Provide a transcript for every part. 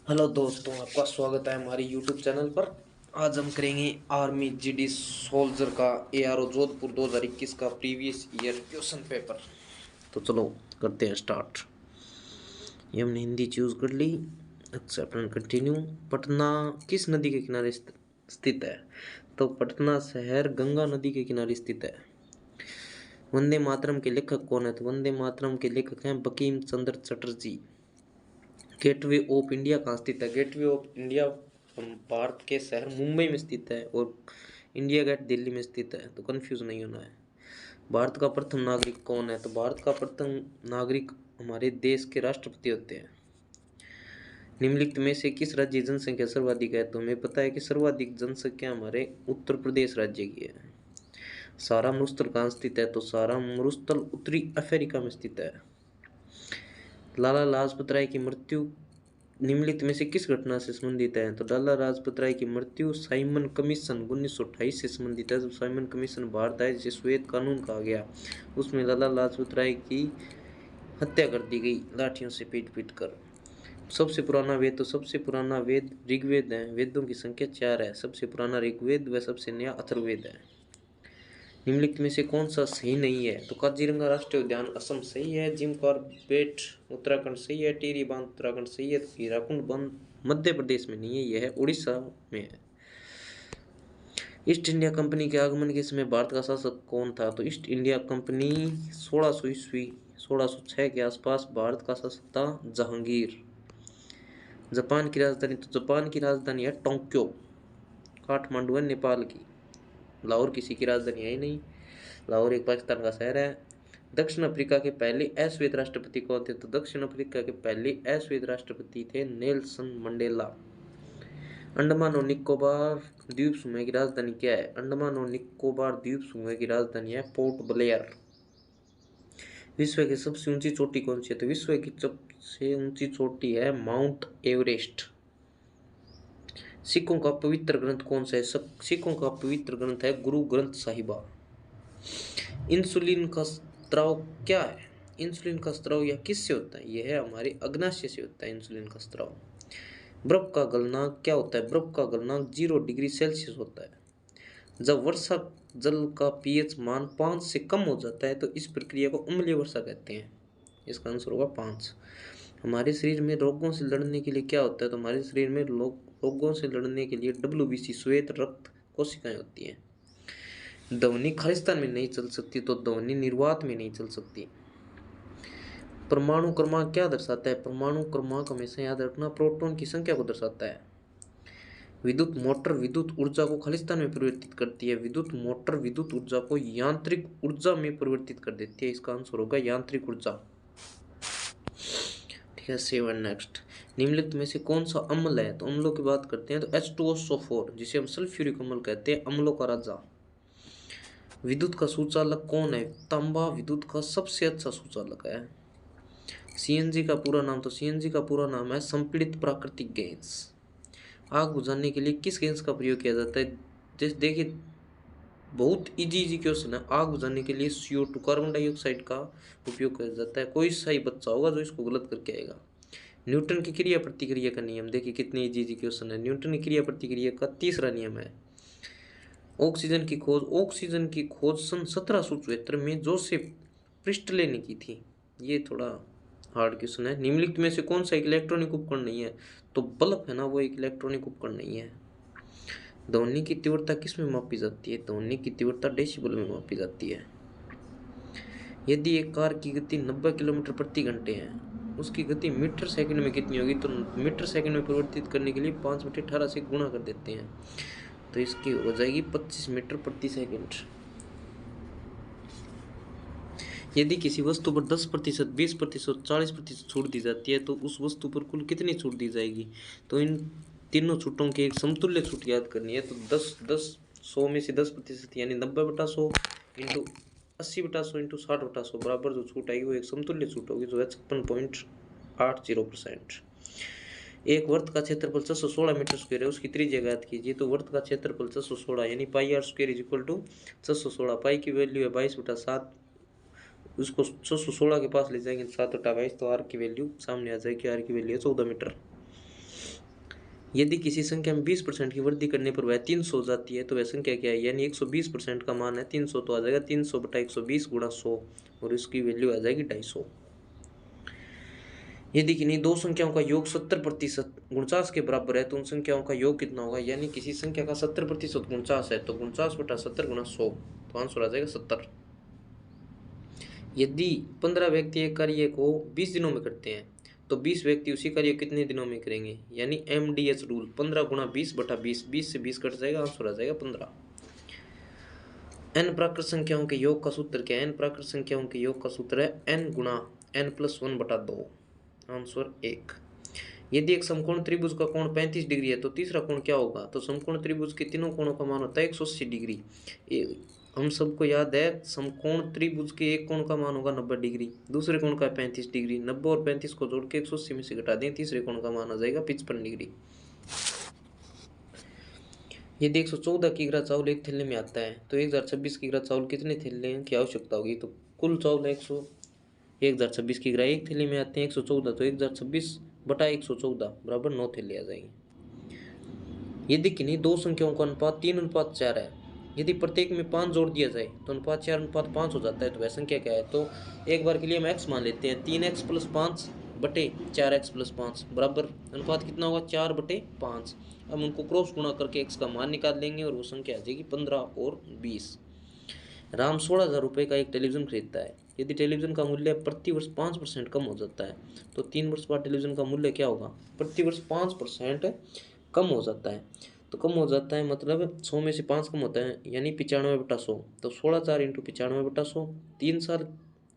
Hello दोस्तों, आपका स्वागत है हमारे यूट्यूब चैनल पर। आज हम करेंगे आर्मी जीडी सोल्जर का एआरओ जोधपुर 2021 का प्रीवियस ईयर क्वेश्चन पेपर। तो चलो करते हैं स्टार्ट। ये हमने हिंदी चूज कर ली। Accept and continue. पटना किस नदी के किनारे स्थित है? तो पटना शहर गंगा नदी के किनारे स्थित है। वंदे मातरम के लेखक कौन है? तो वंदे मातरम के लेखक हैं Bankim Chandra Chatterjee. Gateway of India कहाँ स्थित है? गेटवे ऑफ इंडिया भारत के शहर मुंबई में स्थित है और इंडिया गेट दिल्ली में स्थित है, तो कंफ्यूज नहीं होना है। भारत का प्रथम नागरिक कौन है? तो भारत का प्रथम नागरिक हमारे देश के राष्ट्रपति होते हैं। निम्नलिखित में से किस राज्य की जनसंख्या सर्वाधिक है? तो हमें पता है कि सर्वाधिक जनसंख्या हमारे उत्तर प्रदेश राज्य की है। सारा मरुस्थल कहाँ स्थित है? तो सारा मरुस्थल उत्तरी अफ्रीका में स्थित है। लाला लाजपत राय की मृत्यु निम्नलिखित में से किस घटना से संबंधित है? तो लाला लाजपत राय की मृत्यु साइमन कमीशन 1928 से संबंधित है। जब साइमन कमीशन भारत आए, जिसे श्वेत कानून कहा गया, उसमें लाला लाजपत राय की हत्या कर दी गई लाठियों से पीट पीट कर। सबसे पुराना वेद? तो सबसे पुराना वेद ऋग्वेद है। वेदों की संख्या 4 है। सबसे पुराना ऋग्वेद व सबसे नया अथर्ववेद है। निम्नलिखित में से कौन सा सही नहीं है? तो काजीरंगा राष्ट्रीय उद्यान असम सही है। जिम कॉर्बेट उत्तराखंड सही है। टिहरी बांध उत्तराखंड सही है। तो हीराकुंड बांध मध्य प्रदेश में नहीं है, यह है उड़ीसा में है। ईस्ट इंडिया कंपनी के आगमन के समय भारत का शासक कौन था? तो ईस्ट इंडिया कंपनी 1600 ईस्वी 1606 के आसपास भारत का शासक था जहांगीर। जापान की राजधानी? तो जापान की राजधानी है टोक्यो। काठमांडू है नेपाल की। लाहौर किसी की राजधानी है ही नहीं। लाहौर एक पाकिस्तान का शहर है। दक्षिण अफ्रीका के पहले अश्वेत राष्ट्रपति कौन थे? तो दक्षिण अफ्रीका के पहले अश्वेत राष्ट्रपति थे नेल्सन मंडेला। अंडमान और निकोबार द्वीप समूह की राजधानी क्या है? अंडमान और निकोबार द्वीप समूह की राजधानी है पोर्ट ब्लेयर। विश्व की सबसे ऊंची चोटी कौन सी है? तो विश्व की सबसे ऊंची चोटी है माउंट एवरेस्ट। सिखों का पवित्र ग्रंथ कौन सा है? सिखों का पवित्र ग्रंथ है गुरु ग्रंथ साहिबा। इंसुलिन का स्त्राव क्या है? इंसुलिन का स्त्राव यह किससे होता है? यह हमारे अग्नाशय से होता है इंसुलिन का स्त्राव। बर्फ का गलनांक क्या होता है? बर्फ का गलनांक 0 डिग्री सेल्सियस होता है। जब वर्षा जल का पीएच मान 5 से कम हो जाता है तो इस प्रक्रिया को अम्लीय वर्षा कहते हैं। इसका आंसर होगा 5। हमारे शरीर में रोगों से लड़ने के लिए क्या होता है? तो हमारे शरीर में रोगों से लड़ने के लिए WBC श्वेत रक्त कोशिकाएं होती हैं। ध्वनि खालिस्तान में नहीं चल सकती तो ध्वनि निर्वात में नहीं चल सकती। परमाणु क्रमांक क्या दर्शाता है? परमाणु क्रमांक हमेशा याद रखना प्रोटॉन की संख्या को दर्शाता है। विद्युत मोटर विद्युत ऊर्जा को खालिस्तान में परिवर्तित करती है। विद्युत मोटर विद्युत ऊर्जा को यांत्रिक ऊर्जा में परिवर्तित कर देती है। इसका आंसर होगा यांत्रिक ऊर्जा। ठीक है, 7 नेक्स्ट। निम्नलिखित में से कौन सा अम्ल है? तो अम्लों की बात करते हैं तो H2SO4 जिसे हम सल्फ्यूरिक अम्ल कहते हैं, अम्लों का राजा। विद्युत का सुचालक कौन है? तांबा विद्युत का सबसे अच्छा सुचालक है। सीएनजी का पूरा नाम? तो सीएनजी का पूरा नाम है संपीड़ित प्राकृतिक गैस। आग बुझाने के लिए किस गैस का प्रयोग किया जाता है? जैसे देखिए, बहुत इजी क्वेश्चन है। आग बुझाने के लिए CO2 कार्बन डाइऑक्साइड का उपयोग किया जाता है। कोई सही बच्चा होगा जो इसको गलत करके आएगा। न्यूटन की क्रिया प्रतिक्रिया का नियम, देखिए कितनी इजी क्वेश्चन है। न्यूटन की क्रिया प्रतिक्रिया का तीसरा नियम है। ऑक्सीजन की खोज सन 1774 में जोसेफ प्रिस्टले ने की थी। ये थोड़ा हार्ड क्वेश्चन है। निम्नलिखित में से कौन सा एक इलेक्ट्रॉनिक उपकरण नहीं है? तो बल्ब है ना, वो एक इलेक्ट्रॉनिक उपकरण नहीं है। ध्वनि की तीव्रता किस में मापी जाती है? ध्वनि की तीव्रता डेसिबल में मापी जाती है। यदि एक कार की गति 90 किलोमीटर प्रति घंटे है, उसकी गति मीटर सेकंड में कितनी होगी? तो मीटर सेकंड में परिवर्तित करने के लिए 5/18 से गुणा कर देते हैं, तो इसकी हो जाएगी 25 मीटर प्रति सेकंड। यदि किसी वस्तु पर 10%, 20%, 40% छूट दी जाती है तो उस वस्तु पर कुल कितनी छूट दी जाएगी? तो इन तीनों छूटों की एक समतुल्य छूट याद करनी है। तो 100 में से 10% यानी 90/100 इंटू 80/100 इंटू 60/100 बराबर जो छूट आएगी वो एक समतुल्य छूट होगी, जो है 56.80%। एक वर्त का क्षेत्रफल 616 मीटर स्क्वायर है, उसकी त्रिज्या ज्ञात कीजिए। तो वर्त का क्षेत्रफल 616 यानी πr² = 616। पाई की वैल्यू है 22/7। उसको 616 के पास ले जाएंगे 7/22, तो आर की वैल्यू सामने आ जाएगी। आर की वैल्यू है 14 मीटर। यदि किसी संख्या में 20% की वृद्धि करने पर वह 300 हो जाती है तो वह संख्या क्या है, यानी 120% का मान है 300, तो आ जाएगा 300 बटा 120 गुणा 100 और इसकी वैल्यू आ जाएगी 250। यदि किन्हीं दो संख्याओं का योग 70% 49 के बराबर है तो उन संख्याओं का योग कितना होगा, यानी किसी संख्या का 70% 49 है तो 49 बटा 70 गुणा 100, तो आंसर आ जाएगा 70। यदि 15 व्यक्ति एक कार्य को 20 दिनों में करते हैं तो 20 व्यक्ति उसी कार्य को कितने दिनों में करेंगे, यानी MDS रूल 15 गुणा 20 बटा 20, 20 से 20 कट जाएगा, आंसर आ जाएगा 15। n प्राकृत संख्याओं के योग का सूत्र क्या है, n प्राकृत संख्याओं के योग का सूत्र है n गुणा n+1 बटा 2, आंसर 1। यदि एक समकोण त्रिभुज का कोण 35 डिग्री है तो तीसरा कोण क्या होगा, तो समकोण त्रिभुज के तीनों कोणों का मान होता है 180 डिग्री। हम सबको याद है समकोण त्रिभुज के एक कोण का मान होगा 90 डिग्री, दूसरे कोण का 35 डिग्री, 90 और 35 को जोड़ के 180 में से घटा दें, तीसरे कोण का मान आ जाएगा 55 डिग्री। यदि 114 किग्रा चावल एक थैले में आता है तो 1026 किग्रा चावल कितने थैले की आवश्यकता होगी, तो कुल चावल 1026 किग्रा एक थैले में आते हैं, 114 तो 1026 बटा 114 बराबर 9 थैले आ जाएंगे। यदि किन्हीं दो संख्याओं का अनुपात 3:4 है, यदि प्रत्येक में 5 जोड़ दिया जाए तो अनुपात 4:5 हो जाता है, तो वह संख्या क्या है, तो एक बार के लिए हम x मान लेते हैं, 3x + 5 बटे 4x + 5 बराबर अनुपात कितना होगा 4/5। हम उनको क्रॉस गुणा करके x का मान निकाल लेंगे और वो संख्या आ जाएगी 15 और 20। राम 16,000 रुपये का एक टेलीविज़न खरीदता है, यदि टेलीविज़न का मूल्य प्रति वर्ष 5% कम हो जाता है तो 3 वर्ष बाद टेलीविज़न का मूल्य क्या होगा, प्रति वर्ष 5% कम हो जाता है, तो कम हो जाता है मतलब 100 में से 5 कम होता है, यानी 95/100, तो 16,000 × 95/100 3 साल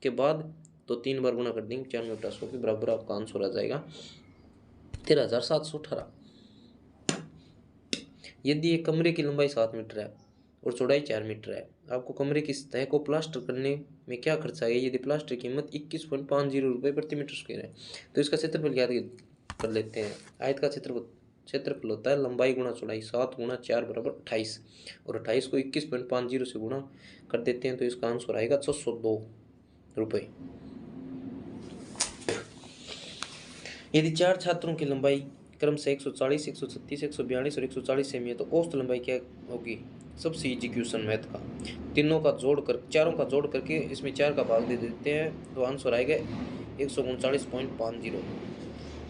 के बाद तो 3 बार गुना कर देंगे 95/100 के बराबर, आपका आंसर आ जाएगा 13,718। यदि एक कमरे की लंबाई 7 मीटर है और चौड़ाई 4 मीटर है, आपको कमरे की सतह को प्लास्टर करने में क्या खर्च आएगा, यदि प्लास्टर की कीमत 21.50 रुपये प्रति मीटर स्क्वायर है तो इसका क्षेत्रफल ज्ञात कर लेते हैं। आयत का क्षेत्रफल होता है लंबाई गुणा चौड़ाई, 7 गुणा 4 बराबर 28 और 28 को 21.50 से गुणा कर देते हैं तो इसका आंसर आएगा 602 रुपये। यदि 4 छात्रों की लंबाई क्रमशः 140, 136, 142 और 140 सेमी है तो औसत लंबाई क्या होगी, सबसे इजी क्वेश्चन मैथ का, चारों का जोड़ करके इसमें 4 का भाग दे देते हैं तो आंसर आएगा 139.50।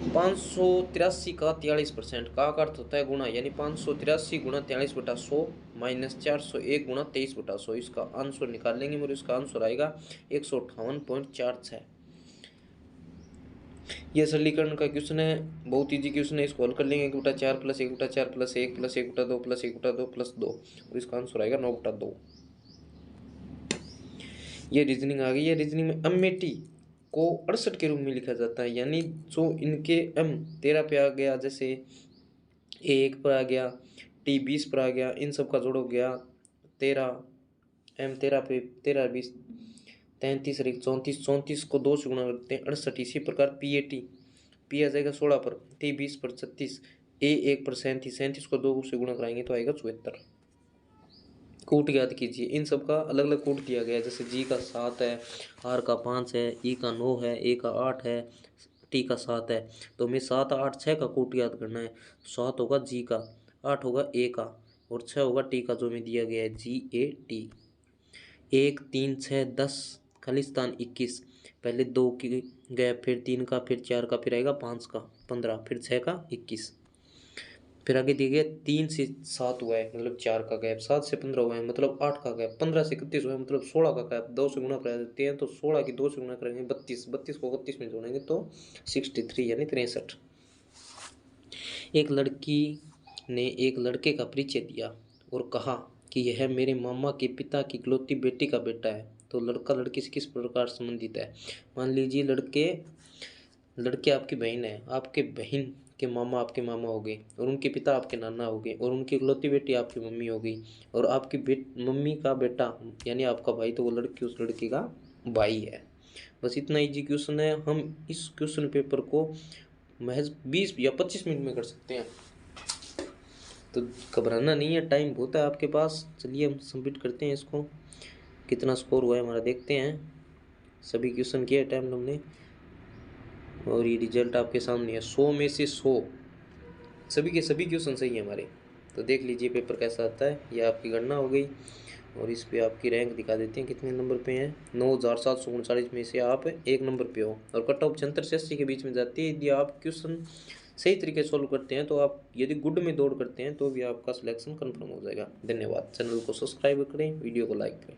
583 का 43% का अर्थ होता है गुणा, यानी 583 गुणा 43/100 माइनस 401 गुणा 23/100, इसका आंसर निकाल लेंगे और इसका आंसर आएगा 158.46। यह सरलीकरण का क्वेश्चन है, बहुत इजी क्वेश्चन है, इसको हल कर लेंगे 1/4 + 1/4 + 1 + 1/2 + 1/2 + 2 और इसका आंसर आएगा 9/2। ये रीजनिंग आ गई है। रीजनिंग में अमेठी को 68 के रूप में लिखा जाता है, यानी जो इनके m 13 पे आ गया, जैसे A1 पर आ गया, T 20 पर आ गया, इन सब का जोड़ हो गया 13, m 13 पे 13 20 33 और 1 34, 34 को 2 से गुणा करते हैं 68। इसी प्रकार PAT P आ जाएगा 16 पर, T 20 पर 36, A1 पर 37, 37 को 2 से गुणा कराएंगे तो आएगा 74। कोट याद कीजिए, इन सब का अलग अलग कोट दिया गया है, जैसे G का 7 है, R का 5 है, E का 9 है, A का 8 है, T का 7 है, तो हमें 7 8 6 का कोट याद करना है। 7 होगा G का, 8 होगा A का और 6 होगा T का, जो हमें दिया गया है GAT। 1 3 6 10 खालिस्तान 21, पहले 2 की गैप, फिर 3 का, फिर 4 का, फिर आएगा 5 का 15, फिर 6 का 21, फिर आगे दिए गए 3 से 7 हुआ है मतलब 4 का गैप, 7 से 15 हुआ है मतलब 8 का गैप, 15 से 31 हुआ है मतलब 16 का गैप, 2 से गुणा करा देते हैं तो 16 की 2 से गुणा करेंगे 32, 32 को 31 में जोड़ेंगे तो 63 यानी 63। एक लड़की ने एक लड़के का परिचय दिया और कहा कि यह मेरे मामा के पिता की इकलौती बेटी का बेटा है, तो लड़का लड़की से किस प्रकार संबंधित है। मान लीजिए लड़के आपकी बहन है, आपके बहन के मामा आपके मामा हो गए और उनके पिता आपके नाना हो गए और उनकी इकलौती बेटी आपकी मम्मी हो गई और आपकी मम्मी का बेटा यानी आपका भाई, तो वो लड़की उस लड़के का भाई है। बस इतना इजी क्वेश्चन है। हम इस क्वेश्चन पेपर को महज 20 या 25 मिनट में कर सकते हैं, तो घबराना नहीं है, टाइम बहुत है आपके पास। चलिए हम सबमिट करते हैं इसको, कितना स्कोर हुआ है हमारा देखते हैं। सभी क्वेश्चन किए टाइम हमने और ये रिजल्ट आपके सामने है। 100 में से 100 सभी के सभी क्वेश्चन सही है हमारे। तो देख लीजिए पेपर कैसा आता है। ये आपकी गणना हो गई और इस पे आपकी रैंक दिखा देते हैं कितने नंबर पे हैं। 9739 में से आप 1 नंबर पे हो और कट ऑफ 76 से 80 के बीच में जाती है। यदि आप क्वेश्चन सही तरीके से सॉल्व करते हैं तो आप यदि गुड में दौड़ करते हैं तो भी आपका सिलेक्शन कंफर्म हो जाएगा। धन्यवाद। चैनल को सब्सक्राइब करें, वीडियो को लाइक करें।